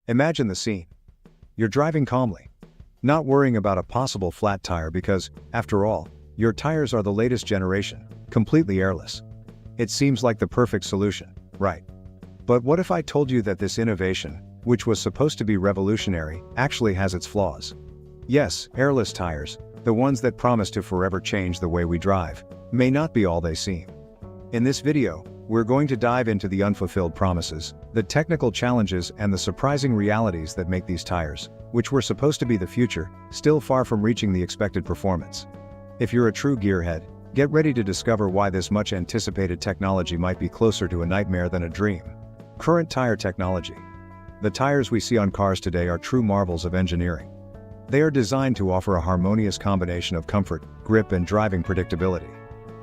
Imagine the scene. You're driving calmly, not worrying about a possible flat tire because, after all, your tires are the latest generation, completely airless. It seems like the perfect solution, right? But what if I told you that this innovation, which was supposed to be revolutionary, actually has its flaws? Yes, airless tires, the ones that promise to forever change the way we drive, may not be all they seem. In this video, we're going to dive into the unfulfilled promises, the technical challenges and the surprising realities that make these tires, which were supposed to be the future, still far from reaching the expected performance. If you're a true gearhead, get ready to discover why this much anticipated technology might be closer to a nightmare than a dream. Current tire technology. The tires we see on cars today are true marvels of engineering. They are designed to offer a harmonious combination of comfort, grip and driving predictability.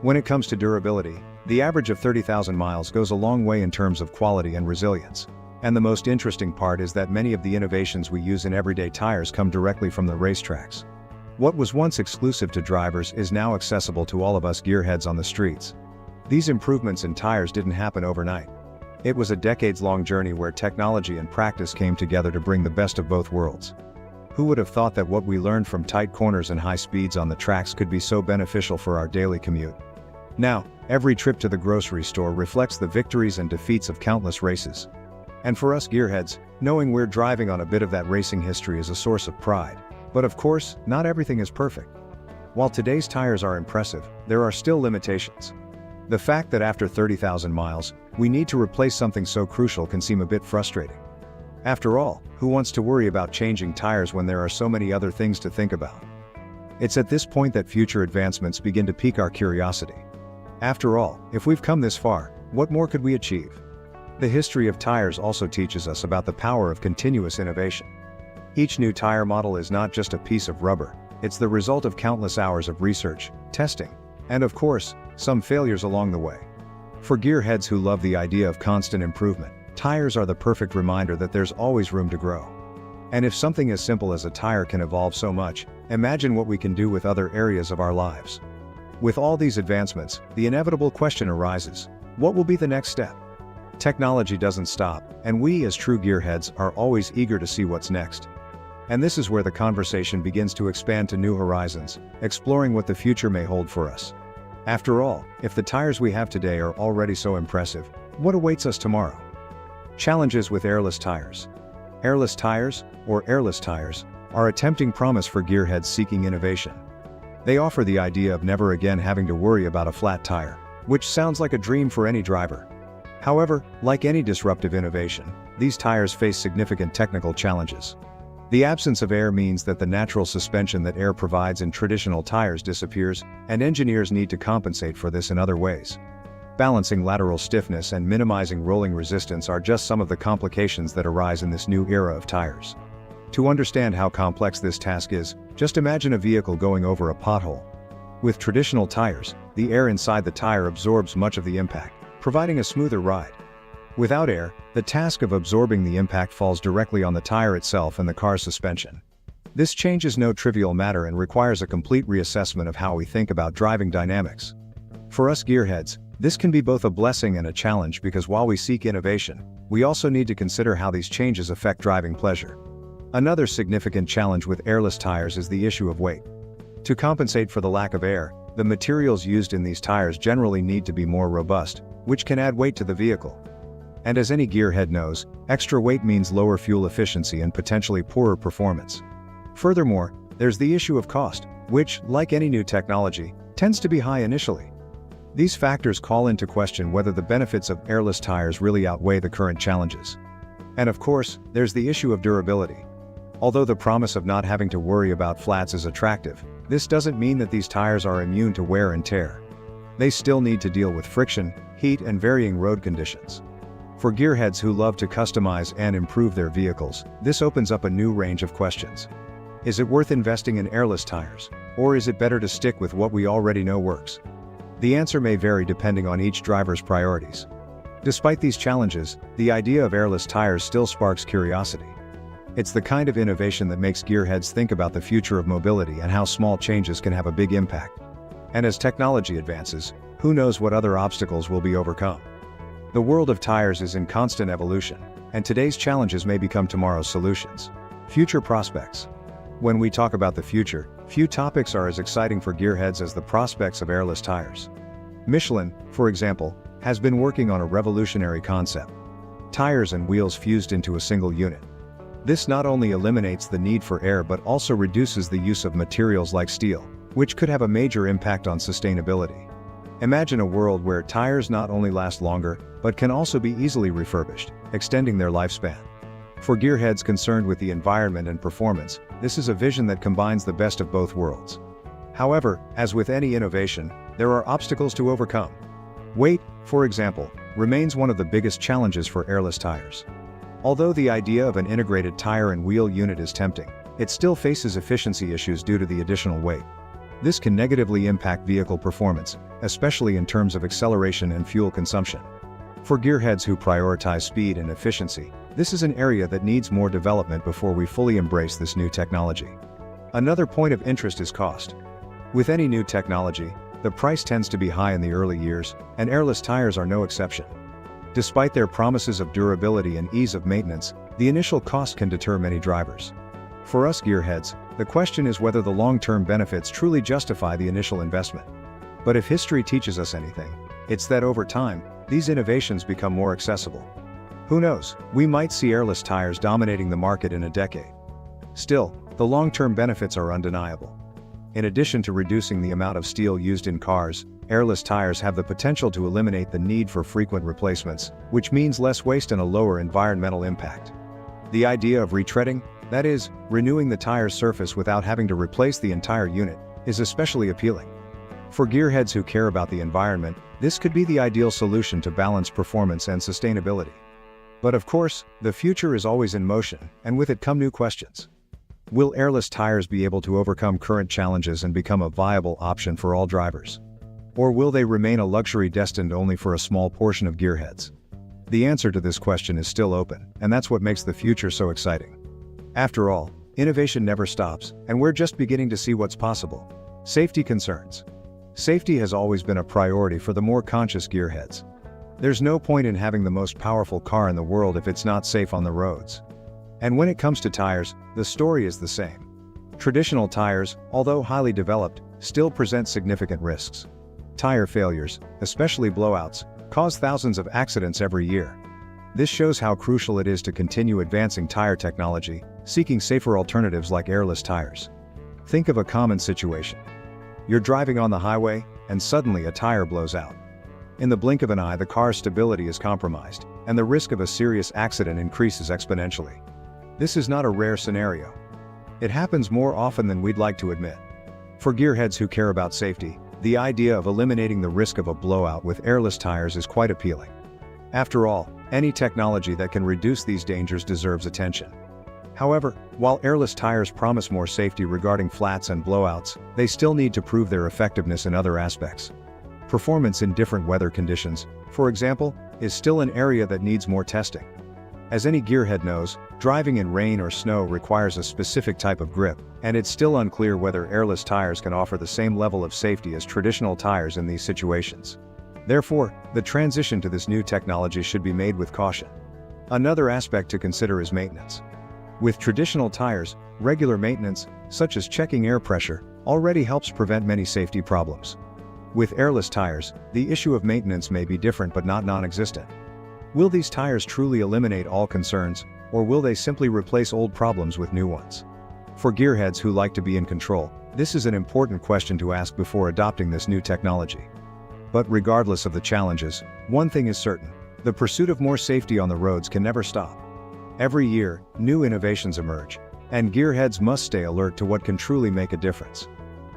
When it comes to durability, the average of 30,000 miles goes a long way in terms of quality and resilience. And the most interesting part is that many of the innovations we use in everyday tires come directly from the racetracks. What was once exclusive to drivers is now accessible to all of us gearheads on the streets. These improvements in tires didn't happen overnight. It was a decades-long journey where technology and practice came together to bring the best of both worlds. Who would have thought that what we learned from tight corners and high speeds on the tracks could be so beneficial for our daily commute? Now, every trip to the grocery store reflects the victories and defeats of countless races. And for us gearheads, knowing we're driving on a bit of that racing history is a source of pride. But of course, not everything is perfect. While today's tires are impressive, there are still limitations. The fact that after 30,000 miles, we need to replace something so crucial can seem a bit frustrating. After all, who wants to worry about changing tires when there are so many other things to think about? It's at this point that future advancements begin to pique our curiosity. After all, if we've come this far, what more could we achieve? The history of tires also teaches us about the power of continuous innovation. Each new tire model is not just a piece of rubber, it's the result of countless hours of research, testing, and of course, some failures along the way. For gearheads who love the idea of constant improvement, tires are the perfect reminder that there's always room to grow. And if something as simple as a tire can evolve so much, imagine what we can do with other areas of our lives. With all these advancements, the inevitable question arises: what will be the next step? Technology doesn't stop, and we as true gearheads are always eager to see what's next. And this is where the conversation begins to expand to new horizons, exploring what the future may hold for us. After all, if the tires we have today are already so impressive, what awaits us tomorrow? Challenges with airless tires. Airless tires, or airless tires, are a tempting promise for gearheads seeking innovation. They offer the idea of never again having to worry about a flat tire, which sounds like a dream for any driver. However, like any disruptive innovation, these tires face significant technical challenges. The absence of air means that the natural suspension that air provides in traditional tires disappears, and engineers need to compensate for this in other ways. Balancing lateral stiffness and minimizing rolling resistance are just some of the complications that arise in this new era of tires. To understand how complex this task is, just imagine a vehicle going over a pothole. With traditional tires, the air inside the tire absorbs much of the impact, providing a smoother ride. Without air, the task of absorbing the impact falls directly on the tire itself and the car's suspension. This change is no trivial matter and requires a complete reassessment of how we think about driving dynamics. For us gearheads, this can be both a blessing and a challenge because while we seek innovation, we also need to consider how these changes affect driving pleasure. Another significant challenge with airless tires is the issue of weight. To compensate for the lack of air, the materials used in these tires generally need to be more robust, which can add weight to the vehicle. And as any gearhead knows, extra weight means lower fuel efficiency and potentially poorer performance. Furthermore, there's the issue of cost, which, like any new technology, tends to be high initially. These factors call into question whether the benefits of airless tires really outweigh the current challenges. And of course, there's the issue of durability. Although the promise of not having to worry about flats is attractive, this doesn't mean that these tires are immune to wear and tear. They still need to deal with friction, heat, and varying road conditions. For gearheads who love to customize and improve their vehicles, this opens up a new range of questions. Is it worth investing in airless tires, or is it better to stick with what we already know works? The answer may vary depending on each driver's priorities. Despite these challenges, the idea of airless tires still sparks curiosity. It's the kind of innovation that makes gearheads think about the future of mobility and how small changes can have a big impact. And as technology advances, who knows what other obstacles will be overcome? The world of tires is in constant evolution, and today's challenges may become tomorrow's solutions. Future prospects. When we talk about the future, few topics are as exciting for gearheads as the prospects of airless tires. Michelin, for example, has been working on a revolutionary concept: tires and wheels fused into a single unit. This not only eliminates the need for air but also reduces the use of materials like steel, which could have a major impact on sustainability. Imagine a world where tires not only last longer, but can also be easily refurbished, extending their lifespan. For gearheads concerned with the environment and performance, this is a vision that combines the best of both worlds. However, as with any innovation, there are obstacles to overcome. Weight, for example, remains one of the biggest challenges for airless tires. Although the idea of an integrated tire and wheel unit is tempting, it still faces efficiency issues due to the additional weight. This can negatively impact vehicle performance, especially in terms of acceleration and fuel consumption. For gearheads who prioritize speed and efficiency, this is an area that needs more development before we fully embrace this new technology. Another point of interest is cost. With any new technology, the price tends to be high in the early years, and airless tires are no exception. Despite their promises of durability and ease of maintenance, the initial cost can deter many drivers. For us gearheads, the question is whether the long-term benefits truly justify the initial investment. But if history teaches us anything, it's that over time, these innovations become more accessible. Who knows, we might see airless tires dominating the market in a decade. Still, the long-term benefits are undeniable. In addition to reducing the amount of steel used in cars, airless tires have the potential to eliminate the need for frequent replacements, which means less waste and a lower environmental impact. The idea of retreading, that is, renewing the tire's surface without having to replace the entire unit, is especially appealing. For gearheads who care about the environment, this could be the ideal solution to balance performance and sustainability. But of course, the future is always in motion, and with it come new questions. Will airless tires be able to overcome current challenges and become a viable option for all drivers? Or will they remain a luxury destined only for a small portion of gearheads? The answer to this question is still open, and that's what makes the future so exciting. After all, innovation never stops, and we're just beginning to see what's possible. Safety concerns. Safety has always been a priority for the more conscious gearheads. There's no point in having the most powerful car in the world if it's not safe on the roads. And when it comes to tires, the story is the same. Traditional tires, although highly developed, still present significant risks. Tire failures, especially blowouts, cause thousands of accidents every year. This shows how crucial it is to continue advancing tire technology, seeking safer alternatives like airless tires. Think of a common situation. You're driving on the highway, and suddenly a tire blows out. In the blink of an eye, the car's stability is compromised, and the risk of a serious accident increases exponentially. This is not a rare scenario. It happens more often than we'd like to admit. For gearheads who care about safety, the idea of eliminating the risk of a blowout with airless tires is quite appealing. After all, any technology that can reduce these dangers deserves attention. However, while airless tires promise more safety regarding flats and blowouts, they still need to prove their effectiveness in other aspects. Performance in different weather conditions, for example, is still an area that needs more testing. As any gearhead knows, driving in rain or snow requires a specific type of grip, and it's still unclear whether airless tires can offer the same level of safety as traditional tires in these situations. Therefore, the transition to this new technology should be made with caution. Another aspect to consider is maintenance. With traditional tires, regular maintenance, such as checking air pressure, already helps prevent many safety problems. With airless tires, the issue of maintenance may be different but not non-existent. Will these tires truly eliminate all concerns, or will they simply replace old problems with new ones? For gearheads who like to be in control, this is an important question to ask before adopting this new technology. But regardless of the challenges, one thing is certain: the pursuit of more safety on the roads can never stop. Every year, new innovations emerge, and gearheads must stay alert to what can truly make a difference.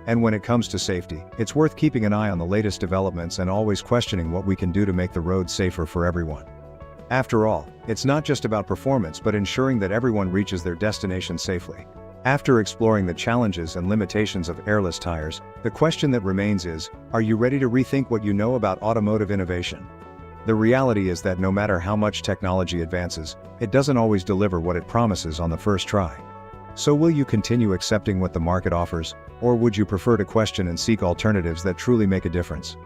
And when it comes to safety, it's worth keeping an eye on the latest developments and always questioning what we can do to make the roads safer for everyone. After all, it's not just about performance but ensuring that everyone reaches their destination safely. After exploring the challenges and limitations of airless tires, the question that remains is, are you ready to rethink what you know about automotive innovation? The reality is that no matter how much technology advances, it doesn't always deliver what it promises on the first try. So will you continue accepting what the market offers, or would you prefer to question and seek alternatives that truly make a difference?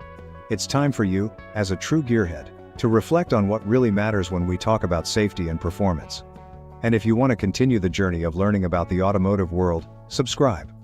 It's time for you, as a true gearhead, to reflect on what really matters when we talk about safety and performance. And if you want to continue the journey of learning about the automotive world, subscribe.